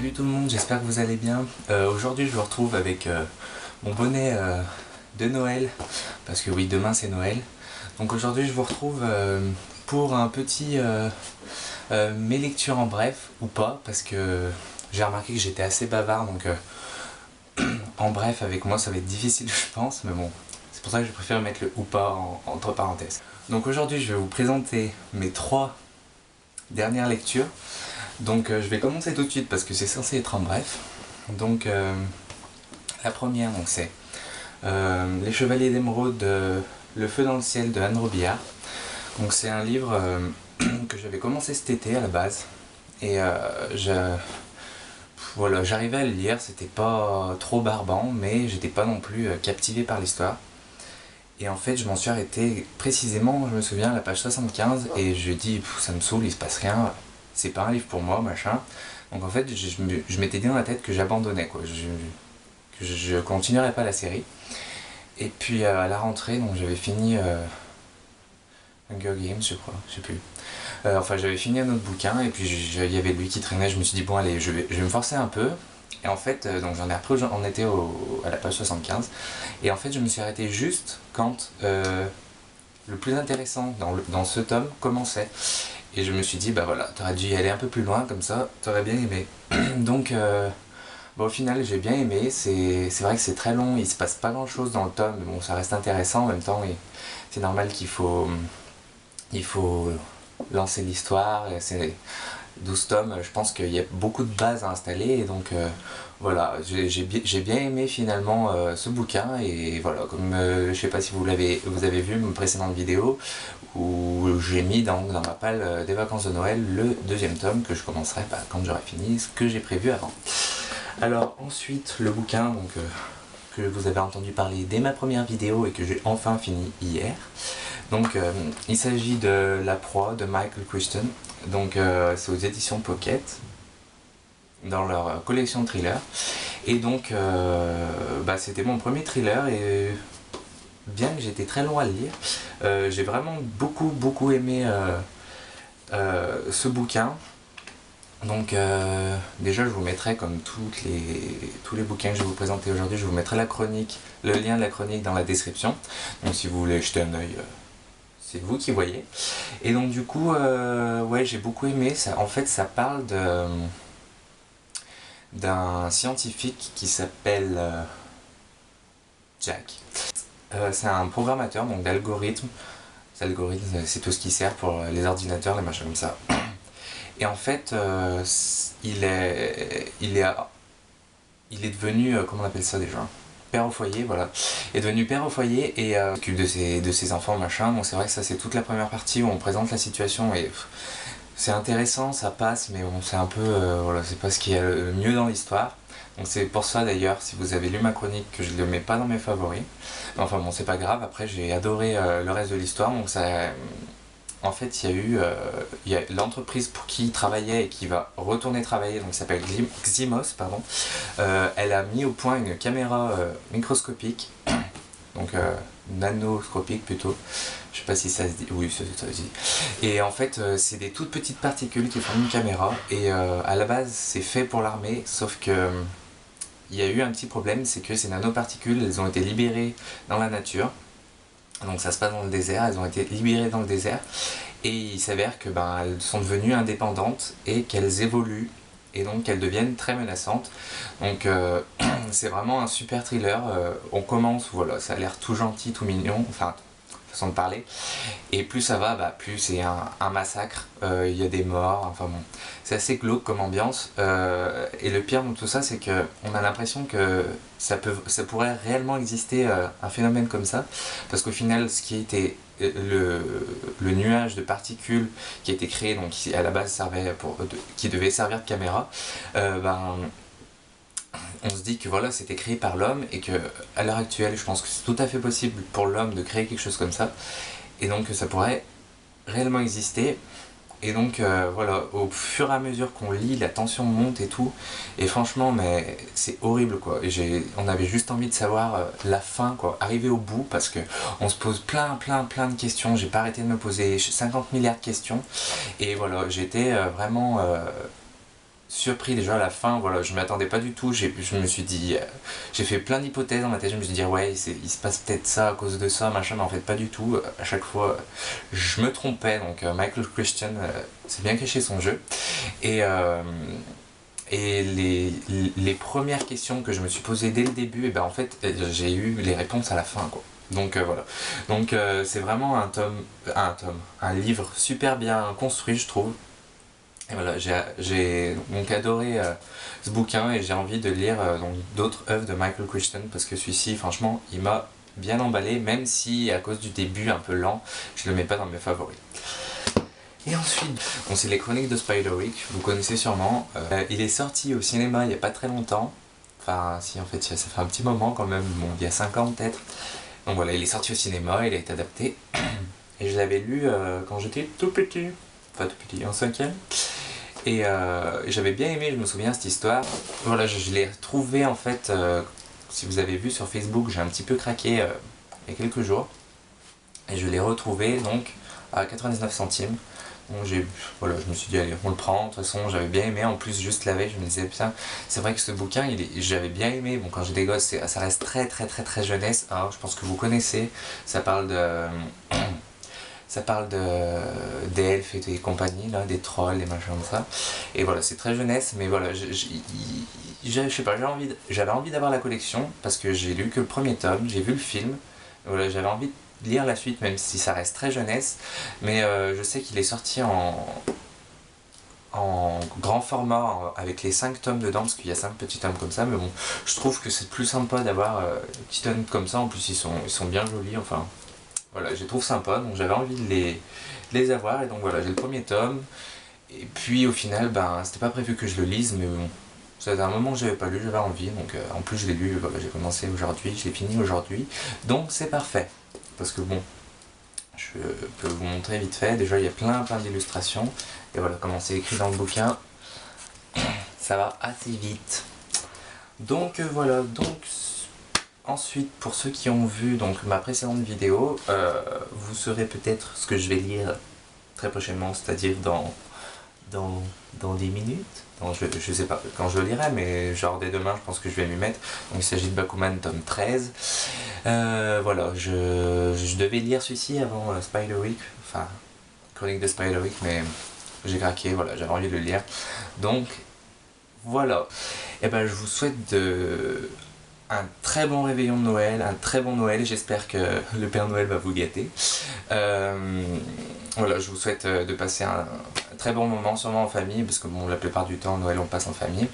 Salut tout le monde, j'espère que vous allez bien. Aujourd'hui je vous retrouve avec mon bonnet de Noël, parce que oui, demain c'est Noël. Donc aujourd'hui je vous retrouve pour un petit mes lectures en bref, ou pas, parce que j'ai remarqué que j'étais assez bavard, donc en bref avec moi ça va être difficile je pense, mais bon, c'est pour ça que je préfère mettre le ou pas entre parenthèses. Donc aujourd'hui je vais vous présenter mes 3 dernières lectures. Donc je vais commencer tout de suite parce que c'est censé être en bref. Donc la première c'est Les Chevaliers d'Émeraude, Le Feu dans le ciel de Anne Robillard. Donc c'est un livre que j'avais commencé cet été à la base. Et voilà, j'arrivais à le lire, c'était pas trop barbant, mais j'étais pas non plus captivé par l'histoire. Et en fait je m'en suis arrêté précisément, je me souviens, à la page 75, et je dis ça me saoule, il se passe rien, c'est pas un livre pour moi, machin. Donc en fait je m'étais dit dans la tête que j'abandonnais, quoi, que je continuerais pas la série. Et puis à la rentrée, donc j'avais fini Hunger Games, je crois, je sais plus. Enfin j'avais fini un autre bouquin, et puis il y avait lui qui traînait, je me suis dit bon allez, je vais me forcer un peu. Et en fait, donc j'en ai repris, on était à la page 75, et en fait je me suis arrêté juste quand le plus intéressant dans ce tome commençait. Et je me suis dit, bah voilà, t'aurais dû y aller un peu plus loin, comme ça, t'aurais bien aimé. Donc, bon, au final, j'ai bien aimé. C'est vrai que c'est très long, il se passe pas grand chose dans le tome, mais bon, ça reste intéressant en même temps. Et c'est normal il faut lancer l'histoire. C'est 12 tomes, je pense qu'il y a beaucoup de bases à installer. Et donc, voilà, j'ai bien aimé finalement ce bouquin. Et voilà, comme je sais pas si vous avez vu mes précédentes vidéos, où j'ai mis dans ma palle des vacances de Noël le 2e tome que je commencerai quand j'aurai fini ce que j'ai prévu avant. Alors ensuite le bouquin donc, que vous avez entendu parler dès ma première vidéo et que j'ai enfin fini hier. Donc il s'agit de La Proie de Michael Crichton. Donc c'est aux éditions Pocket, dans leur collection de thrillers. Et donc c'était mon premier thriller, et bien que j'étais très long à le lire, j'ai vraiment beaucoup aimé ce bouquin. Donc déjà je vous mettrai, comme tous les bouquins que je vais vous présenter aujourd'hui, je vous mettrai la chronique, le lien de la chronique dans la description. Donc si vous voulez jeter un œil, c'est vous qui voyez. Et donc du coup, ouais, j'ai beaucoup aimé. Ça, en fait, ça parle d'un scientifique qui s'appelle Jack. C'est un programmateur donc d'algorithmes. Les algorithmes, c'est tout ce qui sert pour les ordinateurs, les machins comme ça. Et en fait, il est devenu, comment on appelle ça déjà, père au foyer, voilà. Il est devenu père au foyer et s'occupe de ses enfants, machin. Donc c'est vrai que ça, c'est toute la première partie où on présente la situation, et c'est intéressant, ça passe, mais bon, c'est un peu, voilà, c'est pas ce qui est le mieux dans l'histoire. Donc c'est pour ça d'ailleurs, si vous avez lu ma chronique, que je ne le mets pas dans mes favoris. Enfin bon, c'est pas grave, après j'ai adoré le reste de l'histoire. Donc ça, en fait, il y a l'entreprise pour qui il travaillait et qui va retourner travailler, donc qui s'appelle Ximos, pardon. Elle a mis au point une caméra microscopique, donc nanoscopique plutôt. Je sais pas si ça se dit, oui ça se dit. Et en fait c'est des toutes petites particules qui forment une caméra, et à la base c'est fait pour l'armée, sauf que il y a eu un petit problème, c'est que ces nanoparticules, elles ont été libérées dans la nature. Donc ça se passe dans le désert, elles ont été libérées dans le désert, et il s'avère que elles sont devenues indépendantes et qu'elles évoluent, et donc qu'elles deviennent très menaçantes. Donc c'est vraiment un super thriller. On commence, voilà, ça a l'air tout gentil, tout mignon, enfin façon de parler, et plus ça va, plus c'est un massacre, il y a des morts, enfin bon, c'est assez glauque comme ambiance, et le pire de tout ça, c'est que on a l'impression que ça pourrait réellement exister, un phénomène comme ça, parce qu'au final, ce qui était le nuage de particules qui a été créé, donc qui à la base qui devait servir de caméra, on se dit que voilà, c'était créé par l'homme, et que à l'heure actuelle, je pense que c'est tout à fait possible pour l'homme de créer quelque chose comme ça, et donc ça pourrait réellement exister. Et donc voilà, au fur et à mesure qu'on lit, la tension monte et tout, et franchement, mais c'est horrible quoi. Et on avait juste envie de savoir la fin quoi, arriver au bout, parce que on se pose plein de questions. J'ai pas arrêté de me poser 50 milliards de questions, et voilà, j'étais vraiment surpris déjà à la fin, voilà, je m'attendais pas du tout, je me suis dit, j'ai fait plein d'hypothèses dans ma tête, je me suis dit ouais il se passe peut-être ça à cause de ça, machin, mais en fait pas du tout, à chaque fois je me trompais, donc Michael Christian s'est bien caché son jeu, et, et les premières questions que je me suis posées dès le début, et ben en fait j'ai eu les réponses à la fin quoi. Donc voilà. Donc c'est vraiment un livre super bien construit je trouve. Et voilà, j'ai donc adoré ce bouquin et j'ai envie de lire donc d'autres œuvres de Michael Crichton parce que celui-ci, franchement, il m'a bien emballé, même si à cause du début un peu lent, je le mets pas dans mes favoris. Et ensuite, bon, c'est les Chroniques de Spiderwick, vous connaissez sûrement. Il est sorti au cinéma il y a pas très longtemps. Enfin, si en fait, ça fait un petit moment quand même, bon, il y a 5 ans peut-être. Donc voilà, il est sorti au cinéma, il a été adapté. Et je l'avais lu quand j'étais tout petit, enfin tout petit, en 5ème. Et j'avais bien aimé, je me souviens, cette histoire. Voilà, je l'ai retrouvé en fait, si vous avez vu sur Facebook, j'ai un petit peu craqué il y a quelques jours. Et je l'ai retrouvé donc à 99 centimes. Donc voilà, je me suis dit allez on le prend, de toute façon j'avais bien aimé, en plus juste la veille je me disais putain c'est vrai que ce bouquin j'avais bien aimé, bon quand j'étais gosse ça reste très jeunesse, alors je pense que vous connaissez, ça parle de ça parle des elfes et des compagnies, là, des trolls, des machins comme ça. Et voilà, c'est très jeunesse, mais voilà, je sais pas, j'avais envie d'avoir la collection, parce que j'ai lu que le premier tome, j'ai vu le film, voilà, j'avais envie de lire la suite, même si ça reste très jeunesse, mais je sais qu'il est sorti en grand format, avec les 5 tomes dedans, parce qu'il y a 5 petits tomes comme ça, mais bon, je trouve que c'est plus sympa d'avoir des petits tomes comme ça, en plus ils sont bien jolis, enfin... Voilà, je les trouve sympas, donc j'avais envie de les avoir, et donc voilà, j'ai le premier tome, et puis au final, ben, c'était pas prévu que je le lise, mais bon, c'était un moment que j'avais pas lu, j'avais envie, donc en plus je l'ai lu, voilà, j'ai commencé aujourd'hui, je l'ai fini aujourd'hui, donc c'est parfait, parce que bon, je peux vous montrer vite fait, déjà il y a plein d'illustrations, et voilà, comment c'est écrit dans le bouquin, ça va assez vite. Donc voilà, donc... Ensuite, pour ceux qui ont vu donc ma précédente vidéo, vous saurez peut-être ce que je vais lire très prochainement, c'est-à-dire dans 10 minutes. Non, je sais pas quand je le lirai, mais genre dès demain, je pense que je vais m'y mettre. Donc il s'agit de Bakuman tome 13. Voilà, je devais lire celui-ci avant Spiderwick, enfin, Chronique de Spiderwick, mais j'ai craqué, voilà, j'avais envie de le lire. Donc, voilà. Et ben, je vous souhaite un très bon réveillon de Noël, un très bon Noël, j'espère que le Père Noël va vous gâter. Voilà, je vous souhaite de passer un très bon moment, sûrement en famille, parce que bon, la plupart du temps, Noël on passe en famille.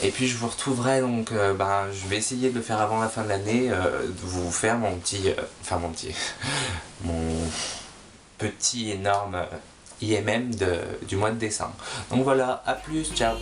Et puis je vous retrouverai donc, je vais essayer de le faire avant la fin de l'année, de vous faire mon petit, mon petit énorme IMM du mois de décembre. Donc voilà, à plus, ciao.